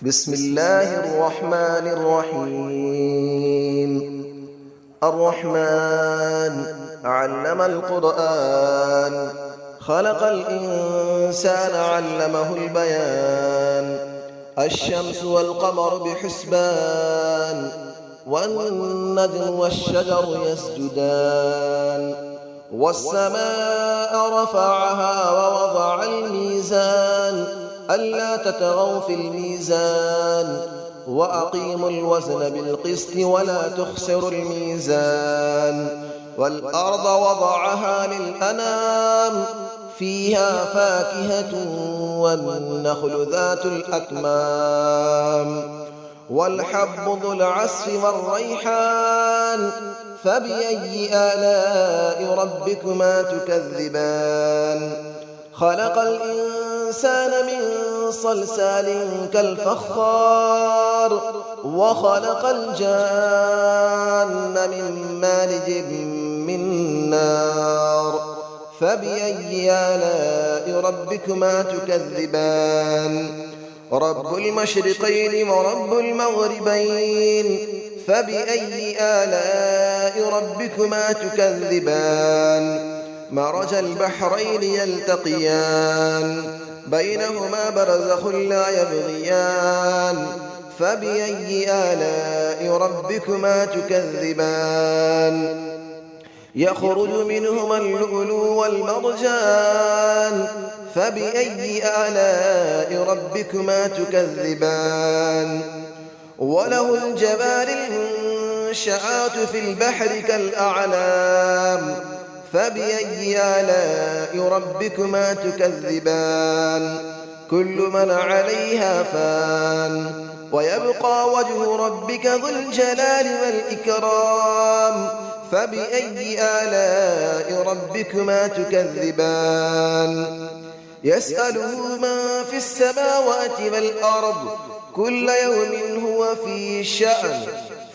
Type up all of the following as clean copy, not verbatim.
بسم الله الرحمن الرحيم. الرحمن علم القرآن، خلق الإنسان علمه البيان. الشمس والقمر بحسبان، والنجم والشجر يسجدان. والسماء رفعها ووضع الميزان، ألا تطغوا في الميزان، وأقيموا الوزن بالقسط ولا تخسروا الميزان. والأرض وضعها للأنام، فيها فاكهة والنخل ذات الأكمام. والحب ذو العصف والريحان، فبأي آلاء ربكما تكذبان. خلق الإنسان من صلصال كالفخار، وخلق الجان من مارج من نار. فبأي آلاء ربكما تكذبان. رب المشرقين ورب المغربين، فبأي آلاء ربكما تكذبان. مرج البحرين يلتقيان، بينهما برزخ لا يبغيان. فبأي آلاء ربكما تكذبان. يخرج منهما اللؤلؤ والمرجان، فبأي آلاء ربكما تكذبان. وله الجوار المنشآت في البحر كالأعلام، فبأي آلاء ربكما تكذبان. كل من عليها فان، ويبقى وجه ربك ذو الجلال والإكرام. فبأي آلاء ربكما تكذبان. يسأله من في السماوات والأرض، كل يوم هو في شأن.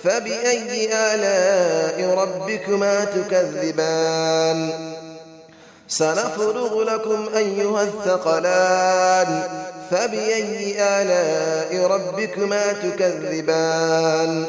فبأي آلاء ربكما تكذبان. سنفرغ لكم أيها الثقلان، فبأي آلاء ربكما تكذبان.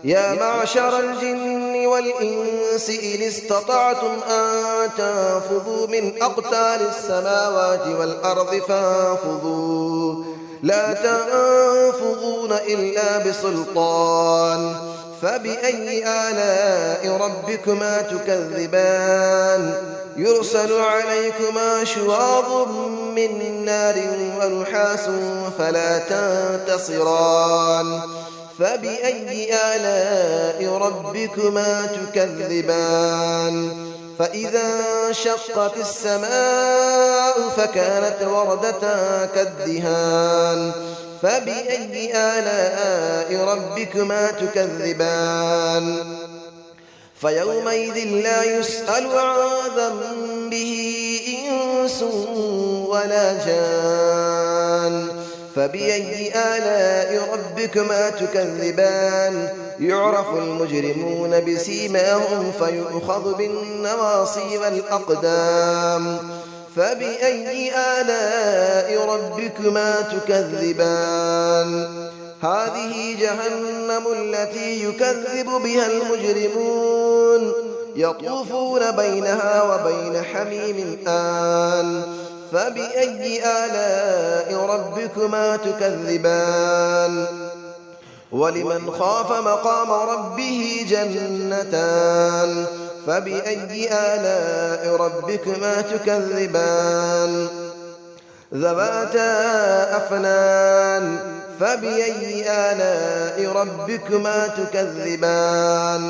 يا معشر الجن والإنس إن استطعتم أن تنفذوا من أقطار السماوات والأرض فانفذوا، لا تنفذون إلا بسلطان. فبأي آلاء ربكما تكذبان. يرسل عليكما شواظ من نار ونحاس فلا تنتصران. فبأي آلاء ربكما تكذبان. فإذا انشقت السماء فكانت وردة كالدهان. فبأي آلاء ربكما تكذبان. فيومئذ لا يسأل عن ذنبه إنس ولا جان. فبأي آلاء ربكما تكذبان. يعرف المجرمون بسيماهم فيؤخذ بالنواصي والأقدام. فبأي آلاء ربكما تكذبان. هذه جهنم التي يكذب بها المجرمون، يطوفون بينها وبين حميم آن. فبأي آلاء ربكما تكذبان. ولمن خاف مقام ربه جنتان. فبأي آلاء ربكما تكذبان. ذواتا أفنان. فبأي آلاء ربكما تكذبان.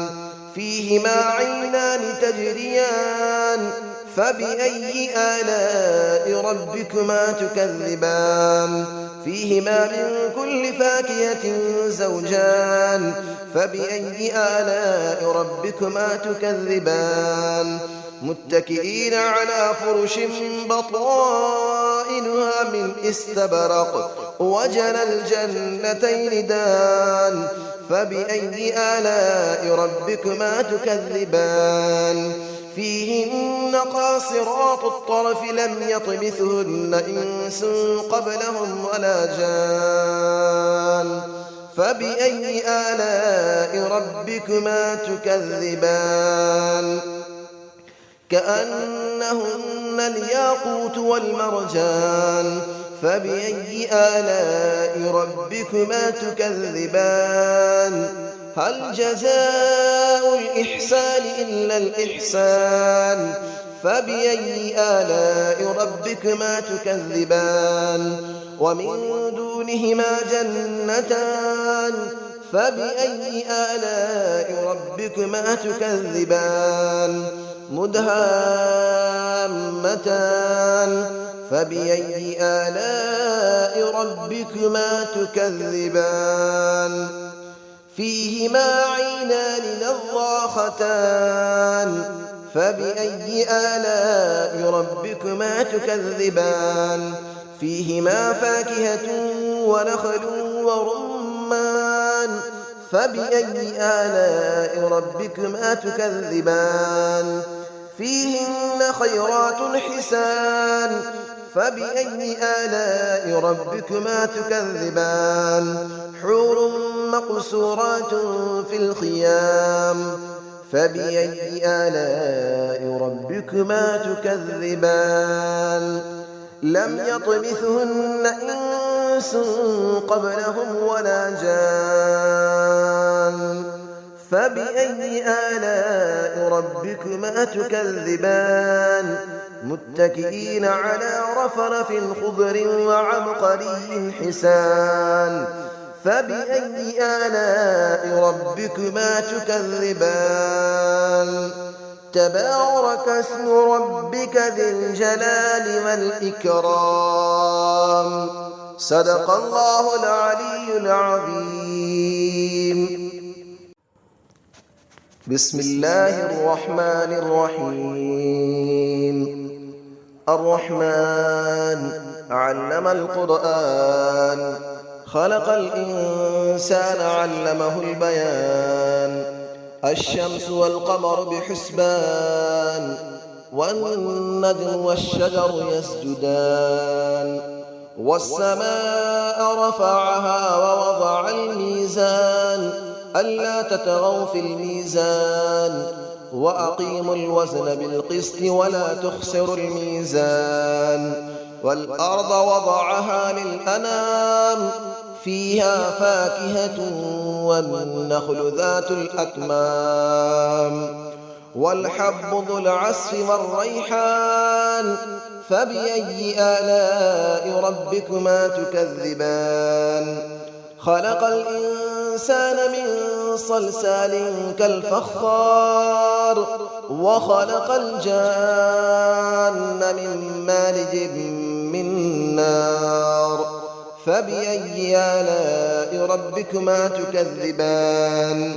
فيهما عينان تجريان. فبأي آلاء ربكما تكذبان. فيهما من كل فاكهة زوجان. فبأي آلاء ربكما تكذبان. متكئين على فرش بطائنها من استبرق، وجنى الجنتين دان. فبأي آلاء ربكما تكذبان. فيهن قاصرات الطرف لم يطمثهن إنس قبلهم ولا جان. فبأي آلاء ربكما تكذبان كأنهن الياقوت والمرجان فبأي آلاء ربكما تكذبان هل جزاء الإحسان إلا الإحسان فبأي آلاء ربكما تكذبان ومن دونهما جنتان فبأي آلاء ربكما تكذبان مدهامتان فبأي آلاء ربكما تكذبان فيهما عينان نضاختان فبأي آلاء ربكما تكذبان فيهما فاكهة ونخل ورمان فبأي آلاء ربكما تكذبان فيهن خيرات حسان فبأي آلاء ربكما تكذبان حور مقصورات في الخيام فبأي آلاء ربكما تكذبان لم يطمثهن إنس قبلهم ولا جان فبأي آلاء ربكما تكذبان متكئين على رفرف خضر وعبقري حسان فبأي آلاء ربكما تكذبان تبارك اسم ربك ذي الجلال والإكرام صدق الله العلي العظيم بسم الله الرحمن الرحيم الرحمن علم القرآن خلق الإنسان علمه البيان الشمس والقمر بحسبان والنجم والشجر يسجدان والسماء رفعها ووضع الميزان ألا تطغوا في الميزان وأقيموا الوزن بالقسط ولا تخسروا الميزان والأرض وضعها للأنام فيها فاكهة والنخل ذات الأكمام والحب ذو العصف والريحان فبأي آلاء ربكما تكذبان خلق الإنسان من صلصال كالفخار وخلق الجان من مارج من نار فبأي آلاء ربكما تكذبان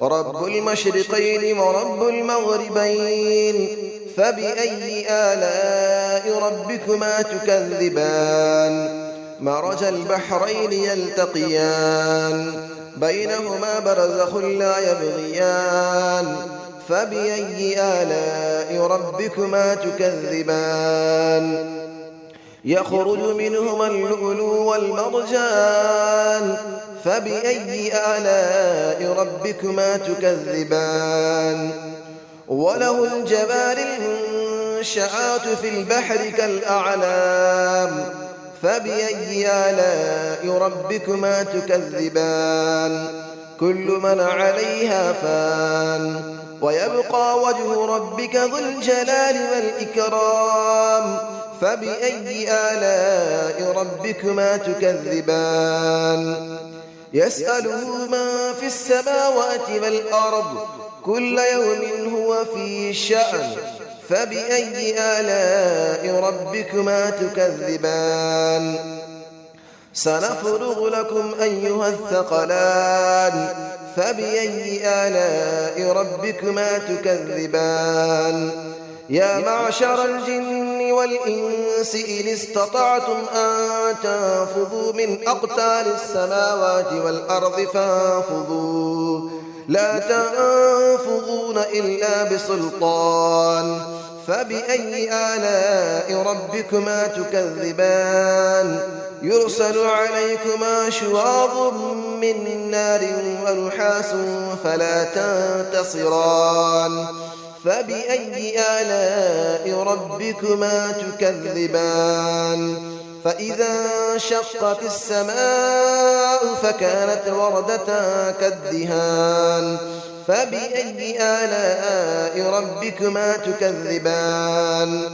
رب المشرقين ورب المغربين فبأي آلاء ربكما تكذبان مرج البحرين يلتقيان بينهما برزخ لا يبغيان فبأي آلاء ربكما تكذبان يخرج منهما اللؤلؤ والمرجان فبأي آلاء ربكما تكذبان وله الجبال المنشآت في البحر كالأعلام فبأي آلاء ربكما تكذبان كل من عليها فان ويبقى وجه ربك ذو الجلال والإكرام فبأي آلاء ربكما تكذبان يسأله من في السماوات والأرض كل يوم هو في شأن فبأي آلاء ربكما تكذبان سنفرغ لكم أيها الثقلان فبأي آلاء ربكما تكذبان يا معشر الجن والإنس إن استطعتم أن تنفذوا من أقطار السماوات والأرض فانفذوا لا تنفذون إلا بسلطان فبأي آلاء ربكما تكذبان يرسل عليكما شواظ من نار ونحاس فلا تنتصران فبأي آلاء ربكما تكذبان فإذا انشقت السماء فكانت وردة كالدهان فبأي آلاء ربكما تكذبان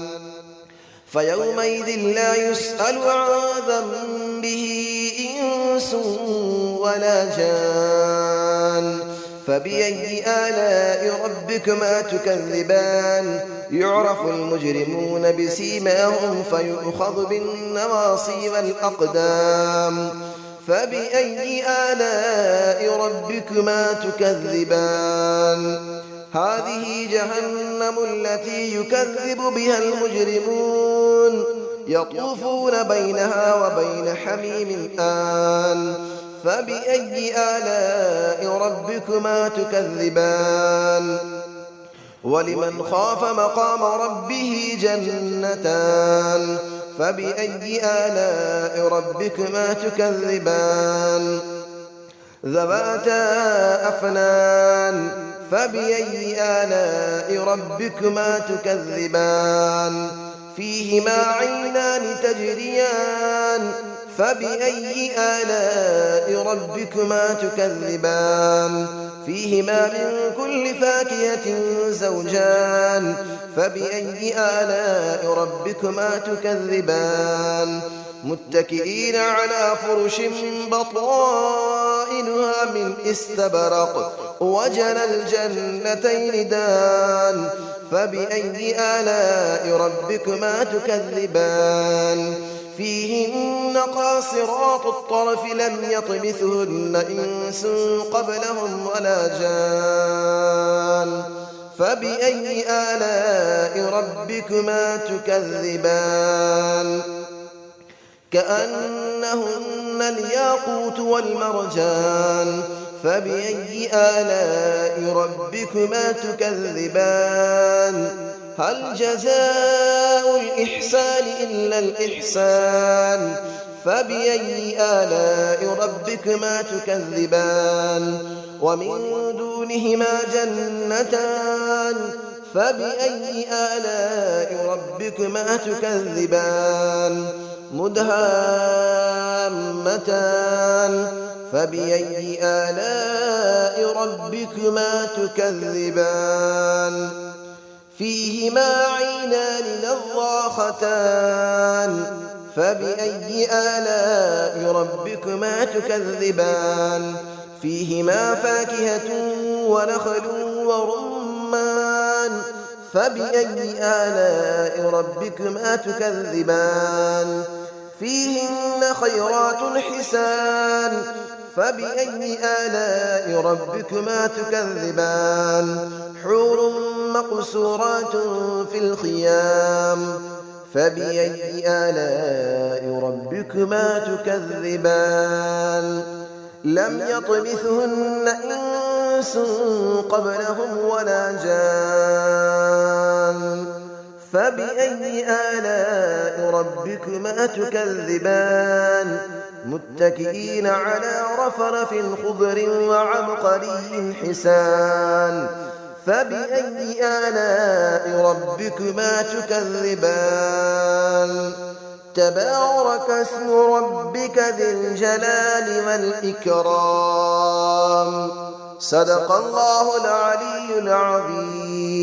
فيومئذ لا يسأل عن ذنبه إنس ولا جان فبأي آلاء ربكما تكذبان يعرف المجرمون بسيماهم فيؤخذ بالنواصي والأقدام فبأي آلاء ربكما تكذبان هذه جهنم التي يكذب بها المجرمون يطوفون بينها وبين حميم آن فبأي آلاء ربكما تكذبان ولمن خاف مقام ربه جنتان فبأي آلاء ربكما تكذبان ذواتا أفنان فبأي آلاء ربكما تكذبان فيهما عينان تجريان فبأي آلاء ربكما تكذبان فيهما من كل فاكهة زوجان فبأي آلاء ربكما تكذبان متكئين على فرش بطائنها من استبرق وجنى الجنتين دان فبأي آلاء ربكما تكذبان فيهن قاصرات الطرف لم يطمثهن إنس قبلهم ولا جان فبأي آلاء ربكما تكذبان كأنهن الياقوت والمرجان فبأي آلاء ربكما تكذبان هل جزاء الإحسان إلا الإحسان فبأي آلاء ربكما تكذبان ومن دونهما جنتان فبأي آلاء ربكما تكذبان مدهامتان فبأي آلاء ربكما تكذبان فيهما عينان نضاختان فبأي آلاء ربكما تكذبان فيهما فاكهة ونخل ورمان فبأي آلاء ربكما تكذبان فيهن خيرات حسان فبأي آلاء ربكما تكذبان حور مقصورات في الخيام فبأي آلاء ربكما تكذبان لم يطمثهن إنس قبلهم ولا جان فبأي آلاء ربكما تكذبان متكئين على رفرف خضر وعبقري حسان فبأي آلاء ربكما تكذبان تبارك اسم ربك ذي الجلال والإكرام صدق الله العلي العظيم.